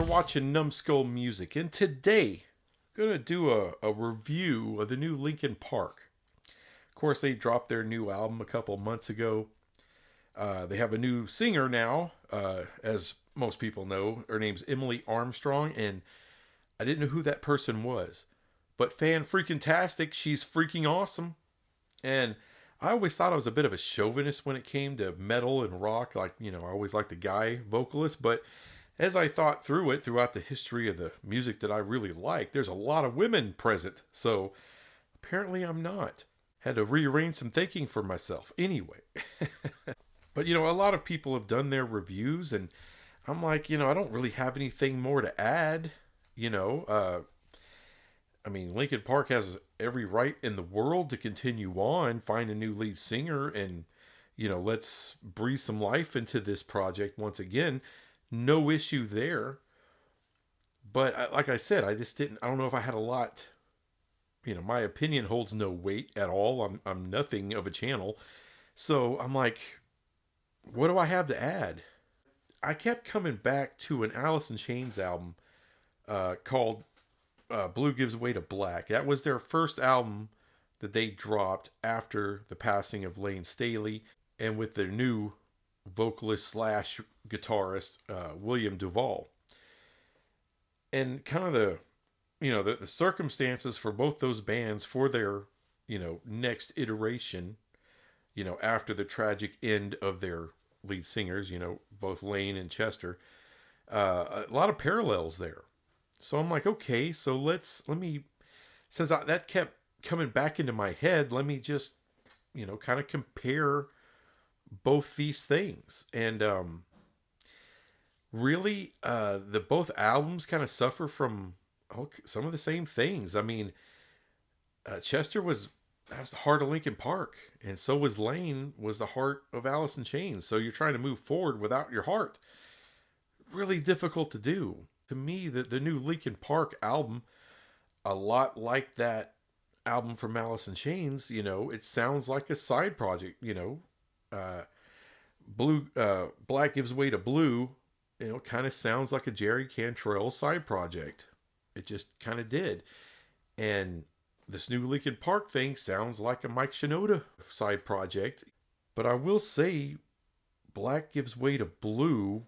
watching Numbskull Music, and today I'm gonna do a review of the new Linkin Park. Of course, they dropped their new album a couple months ago. They have a new singer now, as most people know. Her name's Emily Armstrong, and I didn't know who that person was, but fan freaking tastic. She's freaking awesome, and I always thought I was a bit of a chauvinist when it came to metal and rock. Like, I always liked the guy vocalist, but as I thought through it throughout the history of the music that I really like, there's a lot of women present. So apparently I'm not. Had to rearrange some thinking for myself. Anyway. But a lot of people have done their reviews, and I'm like, I don't really have anything more to add. Linkin Park has every right in the world to continue on, find a new lead singer, and, let's breathe some life into this project once again. No issue there. But like I said, I don't know if I had a lot. My opinion holds no weight at all. I'm nothing of a channel. So I'm like, what do I have to add? I kept coming back to an Alice in Chains album called Blue Gives Way to Black. That was their first album that they dropped after the passing of Lane Staley, and with their new vocalist slash guitarist William Duvall. And kind of the circumstances for both those bands for their next iteration, after the tragic end of their lead singers, both Lane and Chester, a lot of parallels there. So I'm like, okay, so that kept coming back into my head, let me just kind of compare both these things. And really, the both albums kind of suffer from some of the same things. Chester that's the heart of Linkin Park, and so was Lane was the heart of Alice in Chains. So you're trying to move forward without your heart. Really difficult to do. To me, the new Linkin Park album, a lot like that album from Alice in Chains, it sounds like a side project. Black Gives Way to Blue, kind of sounds like a Jerry Cantrell side project. It just kind of did. And this new Linkin Park thing sounds like a Mike Shinoda side project. But I will say, Black Gives Way to Blue,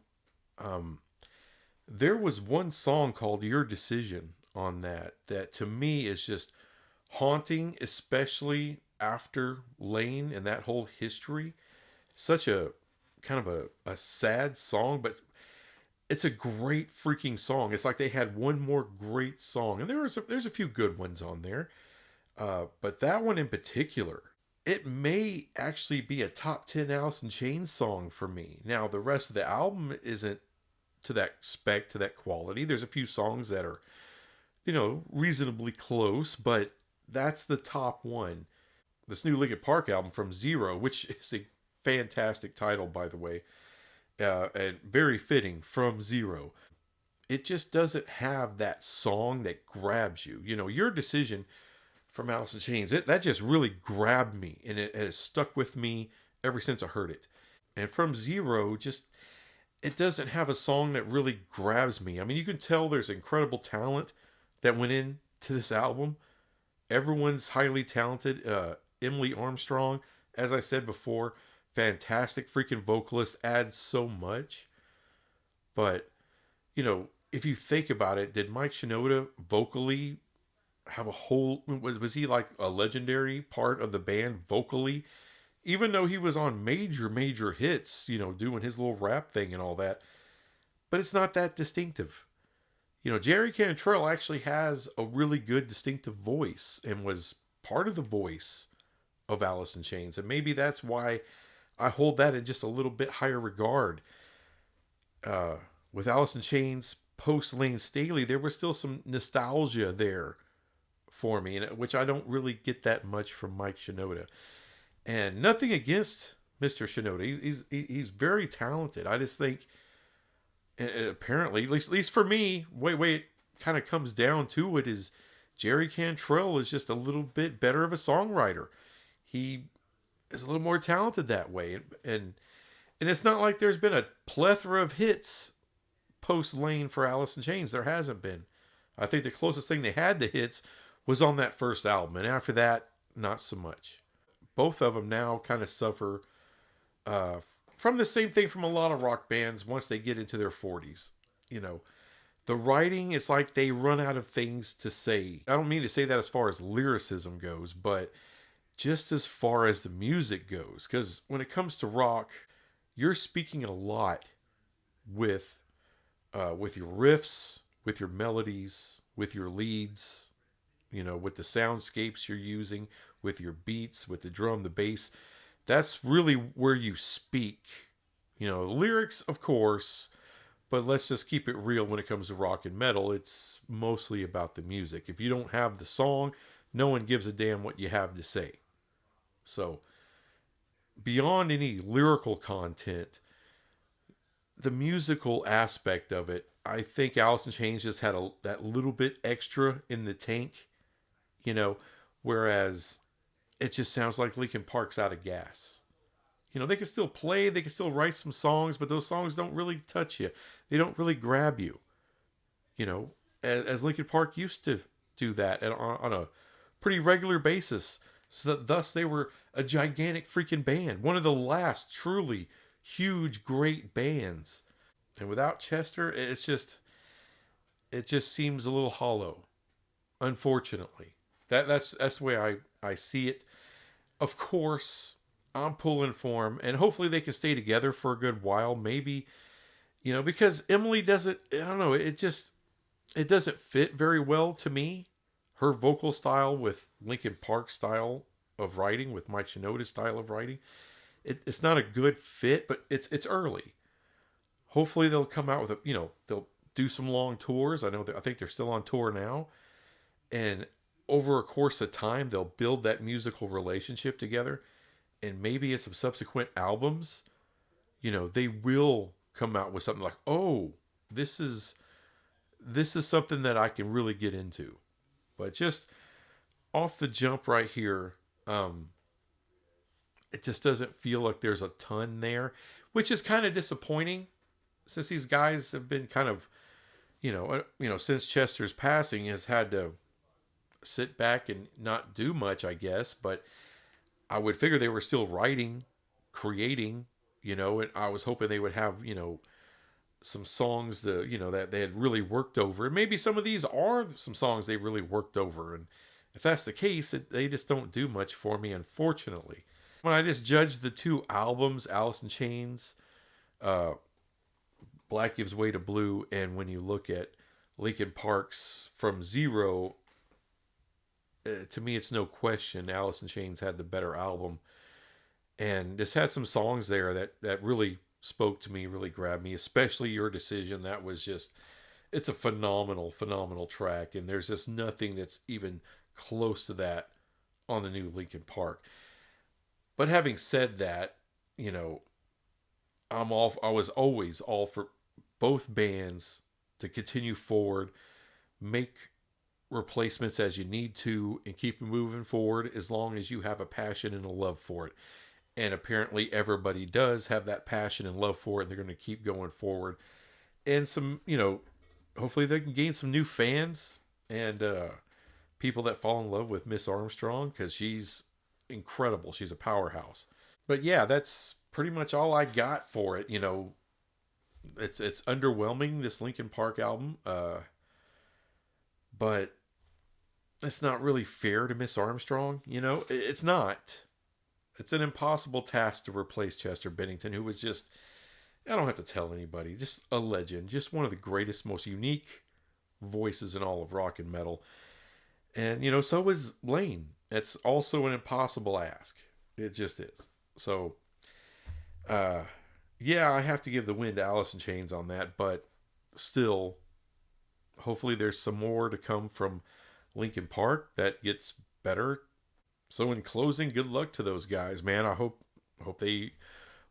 there was one song called Your Decision on that to me is just haunting, especially after Lane and that whole history. Such a kind of a sad song, but it's a great freaking song. It's like they had one more great song, and there's a few good ones on there, but that one in particular, it may actually be a top 10 Alice in Chains song for me. Now the rest of the album isn't to that spec, to that quality. There's a few songs that are reasonably close, but that's the top one. This new Linkin Park album, From Zero, which is a fantastic title, by the way, and very fitting, From Zero. It just doesn't have that song that grabs you. Your Decision from Alice in Chains, that just really grabbed me, and it has stuck with me ever since I heard it. And From Zero, it doesn't have a song that really grabs me. You can tell there's incredible talent that went into this album. Everyone's highly talented. Emily Armstrong, as I said before, fantastic freaking vocalist, adds so much. But, if you think about it, did Mike Shinoda vocally have a whole... Was he like a legendary part of the band vocally? Even though he was on major hits, doing his little rap thing and all that. But it's not that distinctive. Jerry Cantrell actually has a really good distinctive voice and was part of the voice of Alice in Chains. And maybe that's why I hold that in just a little bit higher regard. With Alice in Chains post Lane Staley, there was still some nostalgia there for me, which I don't really get that much from Mike Shinoda. And nothing against Mr. Shinoda. He's very talented. I just think, apparently, at least for me, way it kind of comes down to it is Jerry Cantrell is just a little bit better of a songwriter. He is a little more talented that way. And it's not like there's been a plethora of hits post Lane for Alice in Chains. There hasn't been. I think the closest thing they had to hits was on that first album, and after that, not so much. Both of them now kind of suffer uh, from the same thing from a lot of rock bands once they get into their 40s. You know, the writing is like they run out of things to say. I don't mean to say that as far as lyricism goes, but just as far as the music goes. Because when it comes to rock, you're speaking a lot with with your riffs, with your melodies, with your leads, you know, with the soundscapes you're using, with your beats, with the drum, the bass. That's really where you speak. You know, lyrics, of course, but let's just keep it real when it comes to rock and metal. It's mostly about the music. If you don't have the song, no one gives a damn what you have to say. So, beyond any lyrical content, the musical aspect of it, I think Alice in Chains just had that little bit extra in the tank, you know, whereas it just sounds like Linkin Park's out of gas. You know, they can still play, they can still write some songs, but those songs don't really touch you. They don't really grab you. You know, as Linkin Park used to do that on a pretty regular basis. So that thus they were a gigantic freaking band. One of the last truly huge, great bands. And without Chester, it just seems a little hollow. Unfortunately. That's the way I see it. Of course, I'm pulling for them, and hopefully they can stay together for a good while. Maybe, you know, because Emily doesn't, I don't know, it doesn't fit very well to me. Her vocal style with Linkin Park style of writing, with Mike Shinoda's style of writing, it's not a good fit, but it's early. Hopefully they'll come out with they'll do some long tours. I think they're still on tour now, and over a course of time they'll build that musical relationship together, and maybe in some subsequent albums, you know, they will come out with something like, oh, this is something that I can really get into. But just off the jump right here, it just doesn't feel like there's a ton there, which is kind of disappointing, since these guys have been kind of, since Chester's passing, has had to sit back and not do much, I guess. But I would figure they were still writing, creating, and I was hoping they would have, some songs that they had really worked over. And maybe some of these are some songs they really worked over. And if that's the case, they just don't do much for me, unfortunately. When I just judge the two albums, Alice in Chains, Black Gives Way to Blue, and when you look at Linkin Park's From Zero, to me it's no question Alice in Chains had the better album. And just had some songs there that really spoke to me, really grabbed me, especially Your Decision. That was just, it's a phenomenal, phenomenal track. And there's just nothing that's even close to that on the new Linkin Park. But having said that, I was always all for both bands to continue forward, make replacements as you need to, and keep moving forward as long as you have a passion and a love for it. And apparently everybody does have that passion and love for it, and they're going to keep going forward. And some, hopefully they can gain some new fans and people that fall in love with Miss Armstrong, because she's incredible. She's a powerhouse. But yeah, that's pretty much all I got for it. It's underwhelming, this Linkin Park album, but it's not really fair to Miss Armstrong. It's not. It's an impossible task to replace Chester Bennington, who was just, I don't have to tell anybody, just a legend, just one of the greatest, most unique voices in all of rock and metal. And so is Lane. It's also an impossible ask. It just is. So, yeah, I have to give the win to Alice in Chains on that, but still, hopefully there's some more to come from Linkin Park that gets better. So in closing, good luck to those guys, man. I hope they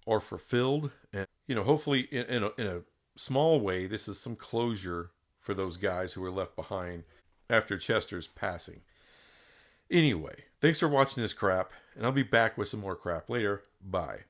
are fulfilled, and hopefully in a small way, this is some closure for those guys who were left behind after Chester's passing. Anyway, thanks for watching this crap, and I'll be back with some more crap later. Bye.